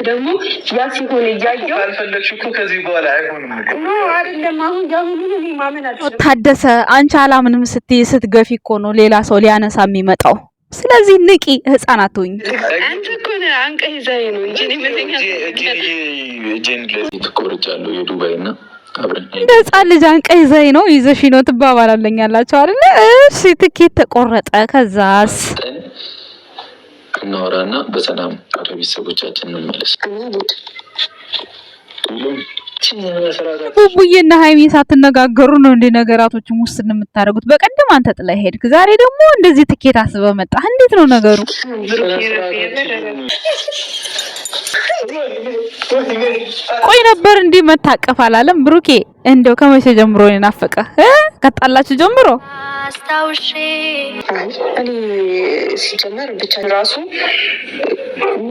ደግሞ ያ ሲሆን እያየሁ ካልፈለግሽ እኮ ከዚህ በኋላ አይሆንም ነው አይደለም። አሁን ያሁን ምን ማመን አልችልም። ታደሰ አንቺ አላምንም ስትገፊ እኮ ነው ሌላ ሰው ሊያነሳ የሚመጣው። ስለዚህ ንቂ፣ ህፃናት ሆኝ አንተ እኮ ነህ አንቀህ ይዘኸኝ ነው እንጂ እኔ መተኛ እጄን ለዚህ ትቆርጫለሁ የዱባይና እንደ ህፃን ልጅ አንቀህ ይዘኸኝ ነው ይዘሽ ነው ትባባላለኛላችሁ አይደለ? እሺ ትኬት ተቆረጠ። ከዛስ እናወራና በሰላም ወደ ቤተሰቦቻችን እንመለስ። ቡቡዬና ሀይሚ ሳትነጋገሩ ነው እንደ ነገራቶችን ውስጥ የምታደርጉት። በቀደም አንተ ጥላ ሄድክ፣ ዛሬ ደግሞ እንደዚህ ትኬት አስበህ መጣህ። እንዴት ነው ነገሩ? ቆይ ነበር እንዲህ መታቀፍ አላለም ብሩኬ? እንደው ከመቼ ጀምሮ ነው ናፈቀህ? ከጣላችሁ ጀምሮ አስታውሼ እኔ ሲጀመር ብቻ ራሱ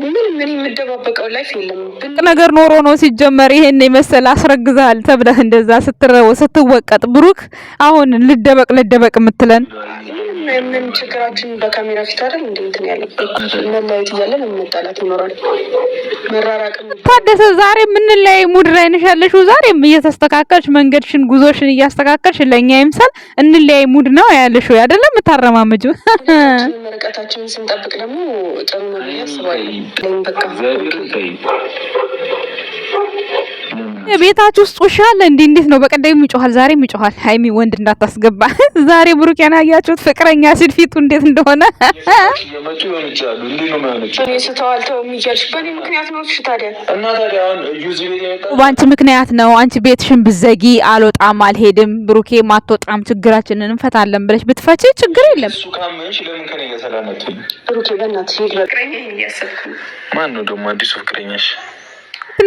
ምን የምደባበቀው ላይፍ የለም ነገር ኖሮ ነው ሲጀመር ይሄን የመሰለ አስረግዛል ተብለህ እንደዛ ስትወቀጥ ብሩክ አሁን ልደበቅ የምትለን ምን ችግራችን በካሜራ ፊት አይደል እንዴ? እንትን ያለበት መለያየት እያለን መጣላት ይኖራል። መራራቅም ታደሰ ዛሬ ምን ላይ ሙድ ላይ ነሽ ያለሽው? ዛሬም እየተስተካከልሽ መንገድሽን ጉዞሽን እያስተካከልሽ ለኛ ይምሳል እንለያይ ሙድ ነው ያለሽው አይደለም? ተታረማመጁ መረቀታችንን ስንጠብቅ ደግሞ ጥሩ ነው ያስባለሁ። በቃ ቤታችሁ ውስጥ ውሻ አለ እንዴ? እንዴት ነው? በቀደም ይጮሃል፣ ዛሬም ይጮሃል። ሃይሚ ወንድ እንዳታስገባ። ዛሬ ብሩክ ያናያችሁት ፍቅረኛ ሲል ፊቱ እንዴት እንደሆነ ባንቺ ምክንያት ነው። አንቺ ቤትሽን ብዘጊ አልወጣም አልሄድም ብሩኬ ማትወጣም ችግራችንን እንፈታለን ብለሽ ብትፈቺ ችግር የለም። ማን ነው ደግሞ አዲሱ ፍቅረኛሽ?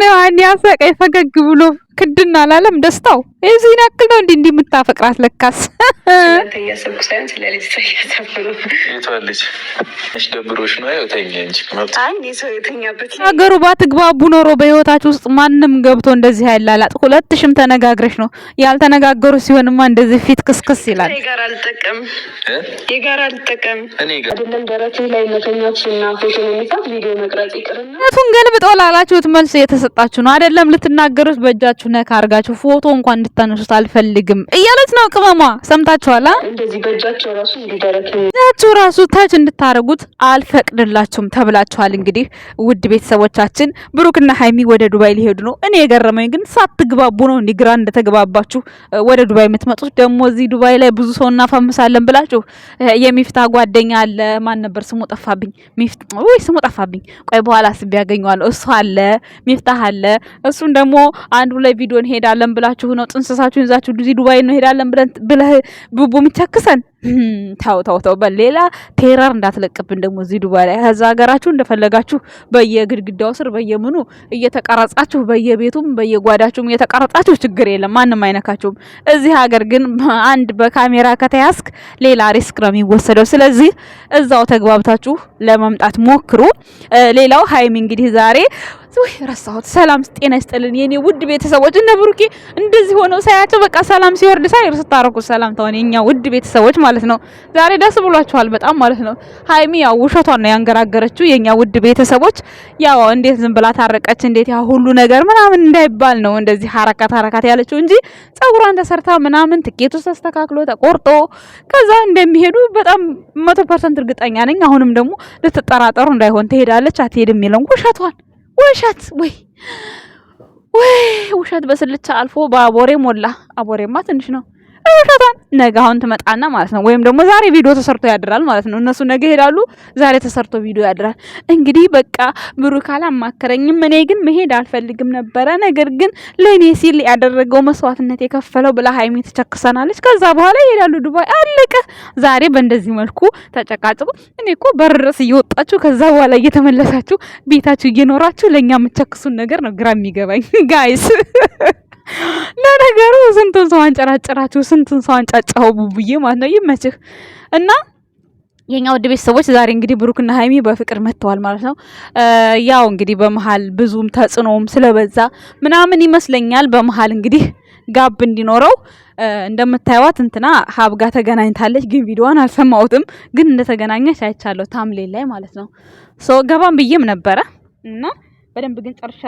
ነው አንዴ ያሳቀኝ ፈገግ ብሎ ክድና አላለም ደስታው። እዚህ ያክል ነው እንዴ የምታፈቅራት ለካስ ስለዚህ ያሰብኩ ሳይሆን ስለዚህ ሳይያሰብኩ ይቷልሽ እሺ ደብሮሽ ነው አይወተኛ እንጂ ማለት አንዴ ሰው የተኛበት ሀገሩ ባትግባቡ ኖሮ በህይወታችሁ ውስጥ ማንም ገብቶ እንደዚህ ያላላጥ ሁለትሽም ተነጋግረሽ ነው። ያልተነጋገሩ ሲሆንማ እንደዚህ ፊት ክስክስ ይላል። የጋራ አልጠቀም እኔ ጋር አይደለም ደረቴ ላይ መተኛችና ፎቶ የሚሳት ቪዲዮ መቅረጽ ይቅርና እቱን ገልብጦ ላላችሁት መልስ የተሰጣችሁ ነው አይደለም? ልትናገሩት በእጃችሁ ነካ አርጋችሁ ፎቶ እንኳን እንድታነሱት አልፈልግም እያለች ነው ቅመሟ። ሰምታችኋላ? እንደዚህ በእጃቸው ራሱ ራሱ ታች እንድታረጉት አልፈቅድላችሁም ተብላችኋል። እንግዲህ ውድ ቤተሰቦቻችን ብሩክና ሃይሚ ወደ ዱባይ ሊሄዱ ነው። እኔ የገረመኝ ግን ሳትግባቡ ነው እንዲህ ግራ እንደተግባባችሁ ወደ ዱባይ የምትመጡት። ደግሞ እዚህ ዱባይ ላይ ብዙ ሰው እናፋምሳለን ብላችሁ የሚፍታ ጓደኛ አለ። ማን ነበር ስሙ? ጠፋብኝ። ስሙ ጠፋብኝ። ቆይ በኋላ አስቤ ያገኘዋለሁ። እሱ አለ፣ ሚፍታህ አለ። እሱን ደግሞ አንዱ ላይ ቪዲዮ እንሄዳለን ብላችሁ ነው ጥንስሳችሁን ይዛችሁ እዚህ ዱባይ ነው ሄዳለን ብለህ ቡቡ ምቸክሰን ታው በሌላ ቴራር እንዳትለቅብን ደግሞ እዚህ ዱባይ ላይ ከዛ ሀገራችሁ እንደፈለጋችሁ በየግድግዳው ስር በየምኑ እየተቀረጻችሁ በየቤቱም በየጓዳችሁም እየተቀረጻችሁ ችግር የለም፣ ማንም አይነካችሁም። እዚህ ሀገር ግን አንድ በካሜራ ከተያዝክ ሌላ ሪስክ ነው የሚወሰደው። ስለዚህ እዛው ተግባብታችሁ ለመምጣት ሞክሩ። ሌላው ሃይሚ እንግዲህ ዛሬ ረሳሁት። ሰላም ጤና ይስጥልን የኔ ውድ ቤተሰቦች። እነ ብሩኬ እንደዚህ ሆነው ሳያቸው በቃ ሰላም ሲወርድ ሳይር ስታረቁ ሰላም ተሆነ የኛ ውድ ቤተሰቦች ማለት ነው። ዛሬ ደስ ብሏችኋል በጣም ማለት ነው። ሃይሚ ያው ውሸቷን ነው ያንገራገረችው የኛ ውድ ቤተሰቦች። ያው እንዴት ዝም ብላ ታረቀች እንዴት ያ ሁሉ ነገር ምናምን እንዳይባል ነው እንደዚህ ሐረካት ያለችው እንጂ ጸጉሯን ተሰርታ ምናምን ትኬቱ ተስተካክሎ ተቆርጦ ከዛ እንደሚሄዱ በጣም 100% እርግጠኛ ነኝ። አሁንም ደግሞ ልትጠራጠሩ እንዳይሆን ትሄዳለች አትሄድም የሚለው ውሸቷን ውሸት በስልቻ አልፎ በአቦሬ ሞላ። አቦሬማ ትንሽ ነው። ውሸቷን ነገ አሁን ትመጣና ማለት ነው። ወይም ደግሞ ዛሬ ቪዲዮ ተሰርቶ ያድራል ማለት ነው። እነሱ ነገ ሄዳሉ፣ ዛሬ ተሰርቶ ቪዲዮ ያድራል። እንግዲህ በቃ ብሩክ አላማከረኝም፣ እኔ ግን መሄድ አልፈልግም ነበረ፣ ነገር ግን ለኔ ሲል ያደረገው መስዋዕትነት የከፈለው ብላ ሃይሚ ተቸክሰናለች። ከዛ በኋላ ይሄዳሉ ዱባይ፣ አለቀ። ዛሬ በእንደዚህ መልኩ ተጨቃጭቁ። እኔ እኮ በርስ እየወጣችሁ ከዛ በኋላ እየተመለሳችሁ ቤታችሁ እየኖራችሁ ለኛ የምትቸክሱን ነገር ነው ግራ የሚገባኝ ጋይስ። ለነገሩ ስንቱን ሰው አንጨራጨራችሁ፣ ስንቱን ሰው አንጫጫው ቡቡዬ ማለት ነው። ይመችህ እና የኛ ወደ ቤተሰቦች ዛሬ እንግዲህ ብሩክና ሃይሚ በፍቅር መጥተዋል ማለት ነው። ያው እንግዲህ በመሃል ብዙም ተጽኖም ስለበዛ ምናምን ይመስለኛል በመሃል እንግዲህ ጋብ እንዲኖረው እንደምታዩት እንትና ሀብጋ ተገናኝታለች። ግን ቪዲዮዋን አልሰማሁትም፣ ግን እንደተገናኘች አይቻለሁ ታምሌል ላይ ማለት ነው። ገባም ብዬም ነበረ እና በደንብ ግን ጨርሻ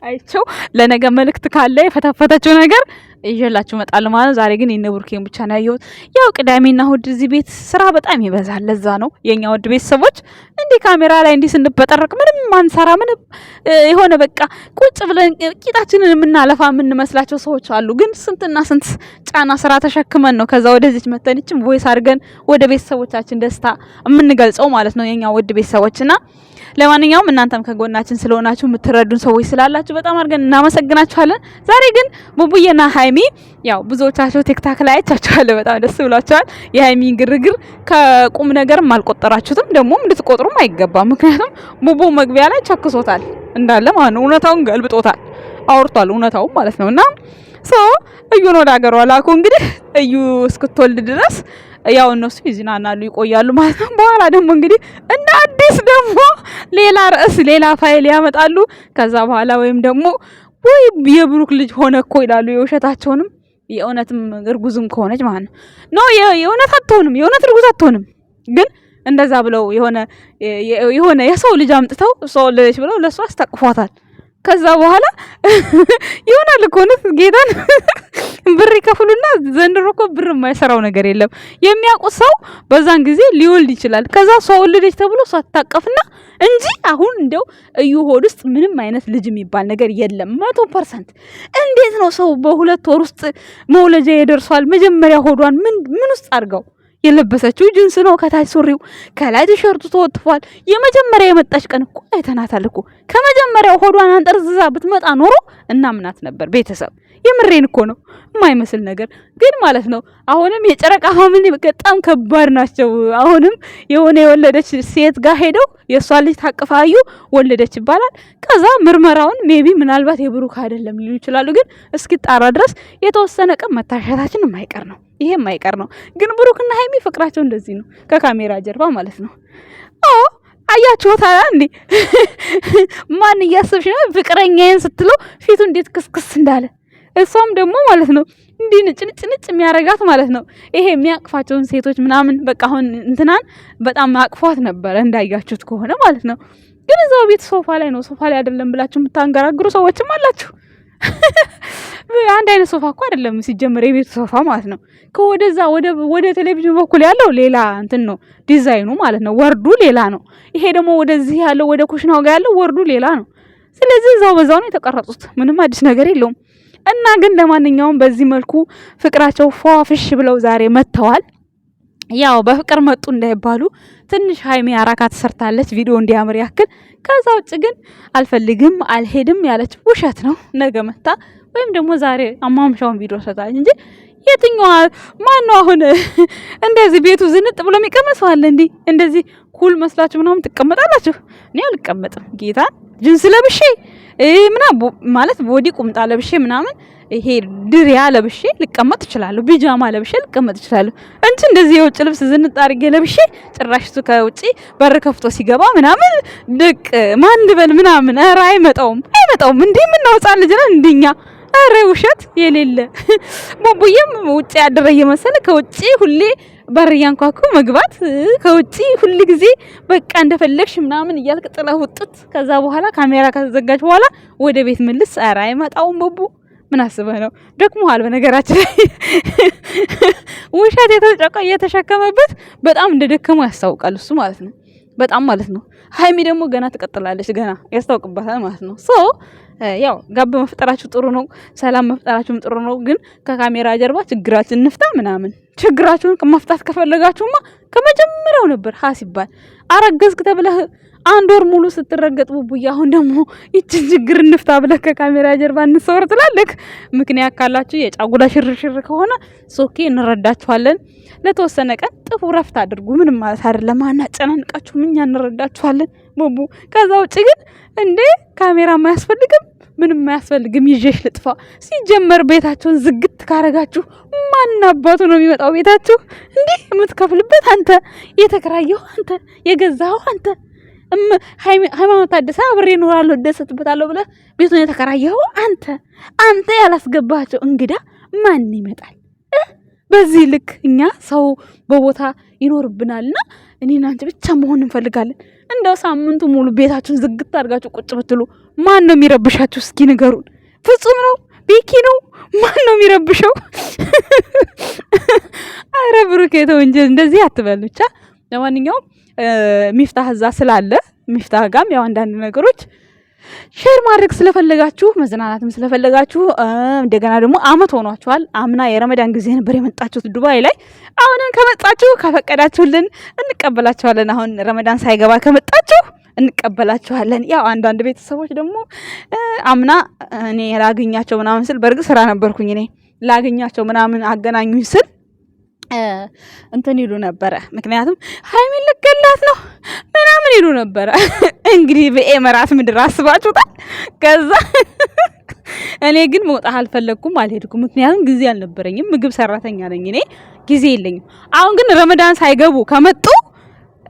አይቸው ለነገ መልእክት ካለ የፈተፈተችው ነገር ይዤላችሁ እመጣለሁ ማለት። ዛሬ ግን የነ ብሩኬን ብቻ ነው ያየሁት። ያው ቅዳሜና እሑድ እዚህ ቤት ስራ በጣም ይበዛል። ለዛ ነው የኛ ውድ ቤተሰቦች እንዲህ ካሜራ ላይ እንዲህ ስንበጠረቅ ምንም ማንሰራ ምንም የሆነ በቃ ቁጭ ብለን ቂጣችንን የምናለፋ የምንመስላቸው ሰዎች አሉ። ግን ስንትና ስንት ጫና ስራ ተሸክመን ነው ከዛ ወደዚች መተንችም ቮይስ አድርገን ወደ ቤተሰቦቻችን ደስታ የምንገልጸው ማለት ነው የኛ ውድ ቤተሰቦችና ለማንኛውም እናንተም ከጎናችን ስለሆናችሁ የምትረዱን ሰዎች ስላላችሁ በጣም አድርገን እናመሰግናችኋለን። ዛሬ ግን ቡቡዬና ሃይሚ ያው ብዙዎቻችሁ ቲክታክ ላይ አይቻችኋል፣ በጣም ደስ ብሏችኋል። የሃይሚን ግርግር ከቁም ነገርም አልቆጠራችሁትም፣ ደግሞም እንድትቆጥሩም አይገባም። ምክንያቱም ቡቡ መግቢያ ላይ ቸክሶታል እንዳለ ማለት ነው፣ እውነታውን ገልብጦታል፣ አውርቷል እውነታውን ማለት ነውና እዩን ወደ ሀገሯ ላኩ። እንግዲህ እዩ እስክትወልድ ድረስ ያው እነሱ ይዝናናሉ ይቆያሉ ማለት ነው። በኋላ ደግሞ እንግዲህ እንደ አዲስ ደግሞ ሌላ ርዕስ ሌላ ፋይል ያመጣሉ። ከዛ በኋላ ወይም ደግሞ ወይ የብሩክ ልጅ ሆነ እኮ ይላሉ። የውሸታቸውንም የእውነትም እርጉዝም ከሆነች ማለት ነው የእውነት አትሆንም፣ የእውነት እርጉዝ አትሆንም። ግን እንደዛ ብለው የሆነ የሰው ልጅ አምጥተው ሰው ወለደች ብለው ለሷ አስታቅፏታል። ከዛ በኋላ ይሆናል እኮ ነው ጌታን ብር ይከፍሉና ዘንድሮ እኮ ብር የማይሰራው ነገር የለም። የሚያውቁት ሰው በዛን ጊዜ ሊወልድ ይችላል። ከዛ ሰው ወለደች ተብሎ ሳታቀፍና እንጂ አሁን እንደው እዩ ሆድ ውስጥ ምንም አይነት ልጅ የሚባል ነገር የለም 100%። እንዴት ነው ሰው በ2 ወር ውስጥ መውለጃ ይደርሷል? መጀመሪያ ሆዷን ምን ውስጥ አድርገው የለበሰችው ጅንስ ነው ከታች ሱሪው ከላይ ቲሸርቱ ተወጥፏል። የመጀመሪያ የመጣች ቀን እኮ አይተናታል እኮ። ከመጀመሪያው ሆዷን አንጠርዝዛ ብትመጣ ኖሮ እናምናት ነበር። ቤተሰብ የምሬን እኮ ነው። የማይመስል ነገር ግን ማለት ነው። አሁንም የጨረቃ ፋሚሊ በጣም ከባድ ናቸው። አሁንም የሆነ የወለደች ሴት ጋር ሄደው የሷ ልጅ ታቀፋዩ ወለደች ይባላል። ከዛ ምርመራውን ሜቢ ምናልባት የብሩክ አይደለም ሊሉ ይችላሉ። ግን እስኪጣራ ድረስ የተወሰነ ቀን መታሸታችን የማይቀር ነው። ይሄ የማይቀር ነው። ግን ብሩክና ሃይሚ ፍቅራቸው እንደዚህ ነው፣ ከካሜራ ጀርባ ማለት ነው። አያችሁት እንዴ? ማን እያሰብሽ ነው ፍቅረኛዬን ስትለው ፊቱ እንዴት ክስክስ እንዳለ፣ እሷም ደግሞ ማለት ነው እንዲህ ንጭ የሚያረጋት ማለት ነው። ይሄ የሚያቅፋቸውን ሴቶች ምናምን በቃ አሁን እንትናን በጣም አቅፏት ነበረ እንዳያችሁት ከሆነ ማለት ነው። ግን እዛው ቤት ሶፋ ላይ ነው። ሶፋ ላይ አይደለም ብላችሁ የምታንገራግሩ ሰዎችም አላችሁ። አንድ አይነት ሶፋ እኮ አይደለም ሲጀመር የቤቱ ሶፋ ማለት ነው። ከወደዛ ወደ ቴሌቪዥን በኩል ያለው ሌላ እንትን ነው ዲዛይኑ ማለት ነው። ወርዱ ሌላ ነው። ይሄ ደግሞ ወደዚህ ያለው ወደ ኩሽናው ጋር ያለው ወርዱ ሌላ ነው። ስለዚህ እዛው በዛው ነው የተቀረጹት። ምንም አዲስ ነገር የለውም። እና ግን ለማንኛውም በዚህ መልኩ ፍቅራቸው ፏፍሽ ብለው ዛሬ መጥተዋል። ያው በፍቅር መጡ እንዳይባሉ ትንሽ ሃይሚ አራካ ተሰርታለች ቪዲዮ እንዲያምር ያክል። ከዛ ውጭ ግን አልፈልግም አልሄድም ያለች ውሸት ነው። ነገ መጣ ወይም ደግሞ ዛሬ አማምሻውን ቪዲዮ ሰጣች እንጂ የትኛው ማን ነው አሁን እንደዚህ ቤቱ ዝንጥ ብሎ የሚቀመሰዋል እንዴ? እንደዚህ ኩል መስላችሁ ምናምን ትቀመጣላችሁ? እኔ አልቀመጥም። ጌታ ጅንስ ለብሼ ማለት ቦዲ ቁምጣ ለብሼ ምናምን ይሄ ድሪያ ለብሼ ልቀመጥ እችላለሁ። ቢጃማ ለብሼ ልቀመጥ እችላለሁ እንጂ እንደዚህ የውጭ ልብስ ዝንጥ አድርጌ ለብሼ ጭራሽ እሱ ከውጪ በር ከፍቶ ሲገባ ምናምን ድቅ ማን ልበል ምናምን ኧረ አይመጣውም እንዴ ምን ነው ህፃን ልጅ ነን እንደኛ ኧረ ውሸት የሌለ ቡቡዬም ውጪ ያደረ እየመሰለ ከውጪ ሁሌ በር ያንኳኩ መግባት ከውጪ ሁሉ ጊዜ በቃ እንደፈለግሽ ምናምን እያልክ ጥለህ ውጥት ከዛ በኋላ ካሜራ ከተዘጋጅ በኋላ ወደ ቤት መልስ ኧረ አይመጣውም ቡቡ ምን አስበህ ነው? ደክሞሃል። በነገራችን ላይ ውሸት የተሸከመበት በጣም እንደደከመው ያስታውቃል እሱ ማለት ነው። በጣም ማለት ነው። ሃይሚ ደግሞ ገና ትቀጥላለች፣ ገና ያስታውቅባታል ማለት ነው። ያው ጋብ መፍጠራችሁ ጥሩ ነው፣ ሰላም መፍጠራችሁም ጥሩ ነው። ግን ከካሜራ ጀርባ ችግራችን እንፍታ ምናምን ችግራችሁን መፍታት ከፈለጋችሁማ ከመጀመሪያው ነበር ሲባል አረገዝክ ተብለህ 1 ወር ሙሉ ስትረገጥ ቡቡዬ፣ አሁን ደግሞ ይችን ችግር እንፍታ ብለህ ከካሜራ ጀርባ እንሰወር ትላለህ። ምክንያት ካላችሁ የጫጉላ ሽርሽር ከሆነ ሶኬ እንረዳችኋለን። ለተወሰነ ቀን ጥፉ ረፍት አድርጉ። ምንም ማለት አይደለም። አናጨናንቃችሁም፣ እኛ እንረዳችኋለን ቡቡ። ከዛ ውጭ ግን እንዴ ካሜራ ማያስፈልግም፣ ምንም ማያስፈልግም። ይዤሽ ልጥፋ። ሲጀመር ቤታችሁን ዝግት ካረጋችሁ ማን አባቱ ነው የሚመጣው ቤታችሁ? እንዴ የምትከፍልበት አንተ፣ የተከራየው አንተ፣ የገዛው አንተ። ሃይማኖት ታደሰ አብሬ እኖራለሁ እደሰትበታለሁ ብለህ ቤቱን የተከራየው አንተ ያላስገባቸው እንግዳ ማን ይመጣል? በዚህ ልክ እኛ ሰው በቦታ ይኖርብናልና እኔና አንቺ ብቻ መሆን እንፈልጋለን። እንደው ሳምንቱ ሙሉ ቤታችሁን ዝግት አድርጋችሁ ቁጭ ብትሉ ማን ነው የሚረብሻችሁ? እስኪ ንገሩን። ፍጹም ነው? ቤኪ ነው? ማን ነው የሚረብሸው? አረ ብሩኬ ተው እንጂ እንደዚህ አትበል። ብቻ ለማንኛውም ሚፍታህ እዛ ስላለ ሚፍታህ ጋም ያው አንዳንድ ነገሮች ሼር ማድረግ ስለፈለጋችሁ መዝናናትም ስለፈለጋችሁ እንደገና ደግሞ አመት ሆኗችኋል። አምና የረመዳን ጊዜ ነበር የመጣችሁት ዱባይ ላይ። አሁንም ከመጣችሁ ከፈቀዳችሁልን እንቀበላችኋለን። አሁን ረመዳን ሳይገባ ከመጣችሁ እንቀበላችኋለን። ያው አንዳንድ ቤተሰቦች ደግሞ አምና እኔ ላገኛቸው ምናምን ስል በርግጥ ስራ ነበርኩኝ እኔ ላገኛቸው ምናምን አገናኙኝ ስል እንትን ይሉ ነበረ። ምክንያቱም ሃይሚን ልገላት ነው ምናምን ይሉ ነበረ። እንግዲህ በኤመራት ምድር አስባችሁታል። ከዛ እኔ ግን መውጣት አልፈለኩም፣ አልሄድኩም። ምክንያቱም ጊዜ አልነበረኝም። ምግብ ሰራተኛ ነኝ እኔ፣ ጊዜ የለኝም። አሁን ግን ረመዳን ሳይገቡ ከመጡ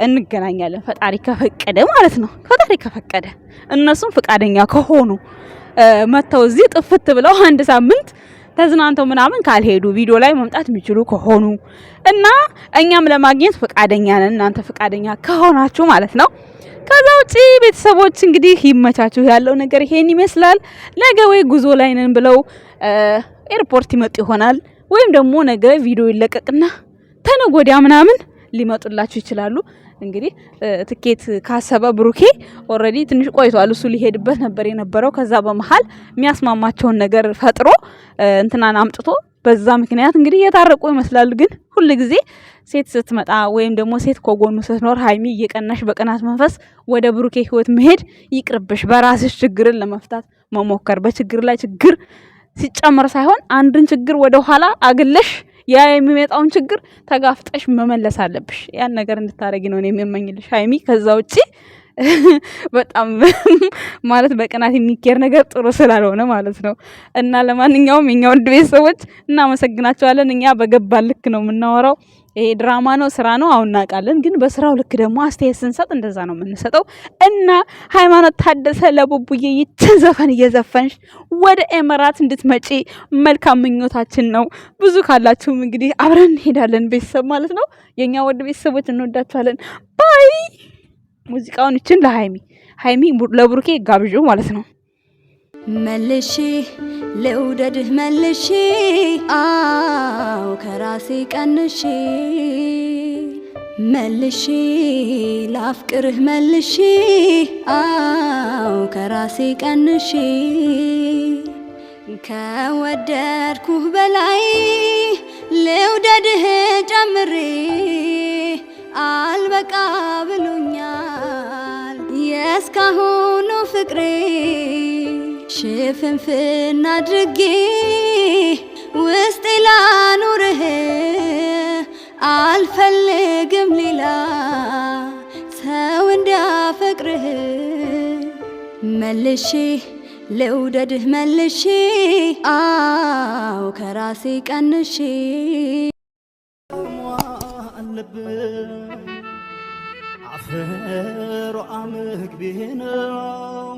እንገናኛለን፣ ፈጣሪ ከፈቀደ ማለት ነው። ፈጣሪ ከፈቀደ እነሱም ፈቃደኛ ከሆኑ መተው እዚህ ጥፍት ብለው አንድ ሳምንት ተዝናንተው ምናምን ካልሄዱ ቪዲዮ ላይ መምጣት የሚችሉ ከሆኑ እና እኛም ለማግኘት ፈቃደኛ ነን፣ እናንተ ፈቃደኛ ከሆናችሁ ማለት ነው። ከዛ ውጪ ቤተሰቦች እንግዲህ ይመቻችሁ። ያለው ነገር ይሄን ይመስላል። ነገ ወይ ጉዞ ላይ ነን ብለው ኤርፖርት ይመጡ ይሆናል፣ ወይም ደግሞ ነገ ቪዲዮ ይለቀቅና ተነገ ወዲያ ምናምን ሊመጡላችሁ ይችላሉ። እንግዲህ ትኬት ካሰበ ብሩኬ ኦሬዲ ትንሽ ቆይቷል። እሱ ሊሄድበት ነበር የነበረው። ከዛ በመሃል የሚያስማማቸውን ነገር ፈጥሮ እንትናን አምጥቶ በዛ ምክንያት እንግዲህ እየታረቁ ይመስላል። ግን ሁሉ ጊዜ ሴት ስትመጣ ወይም ደግሞ ሴት ከጎኑ ስትኖር ሃይሚ እየቀናሽ በቅናት መንፈስ ወደ ብሩኬ ህይወት መሄድ ይቅርብሽ። በራስሽ ችግርን ለመፍታት መሞከር፣ በችግር ላይ ችግር ሲጨመር ሳይሆን አንድን ችግር ወደ ኋላ አግለሽ ያ የሚመጣውን ችግር ተጋፍጠሽ መመለስ አለብሽ። ያን ነገር እንድታረጊ ነው የሚመኝልሽ ሃይሚ። ከዛ ውጪ በጣም ማለት በቅናት የሚኬር ነገር ጥሩ ስላልሆነ ማለት ነው። እና ለማንኛውም የኛ ውድ ቤተሰቦች እናመሰግናቸዋለን። እኛ በገባን ልክ ነው የምናወራው። ይሄ ድራማ ነው፣ ስራ ነው፣ አሁን እናውቃለን። ግን በስራው ልክ ደግሞ አስተያየት ስንሰጥ እንደዛ ነው የምንሰጠው። እና ሃይማኖት ታደሰ ለቡቡዬ ይችን ዘፈን እየዘፈንሽ ወደ ኤመራት እንድትመጪ መልካም ምኞታችን ነው። ብዙ ካላችሁም እንግዲህ አብረን እንሄዳለን ቤተሰብ ማለት ነው። የኛ ውድ ቤተሰቦች እንወዳችኋለን። ባይ። ሙዚቃውን ይችን ለሃይሚ ለብሩኬ ጋብዡ ማለት ነው። መልሼ ልውደድህ መልሼ አው ከራሴ ቀንሼ መልሼ ላፍቅርህ መልሼ አው ከራሴ ቀንሼ ከወደድኩህ በላይ ልውደድህ ጨምሬ አልበቃ ብሎኛል የእስካሁኑ ፍቅሬ ሽፍንፍና አድርጌ ውስጤ ላኑርህ አልፈልግም ሌላ ሰው እንዲያፈቅርህ መልሼ ልውደድህ መልሼ አው ከራሴ ቀንሼ አፈሩ አመግቤ ነው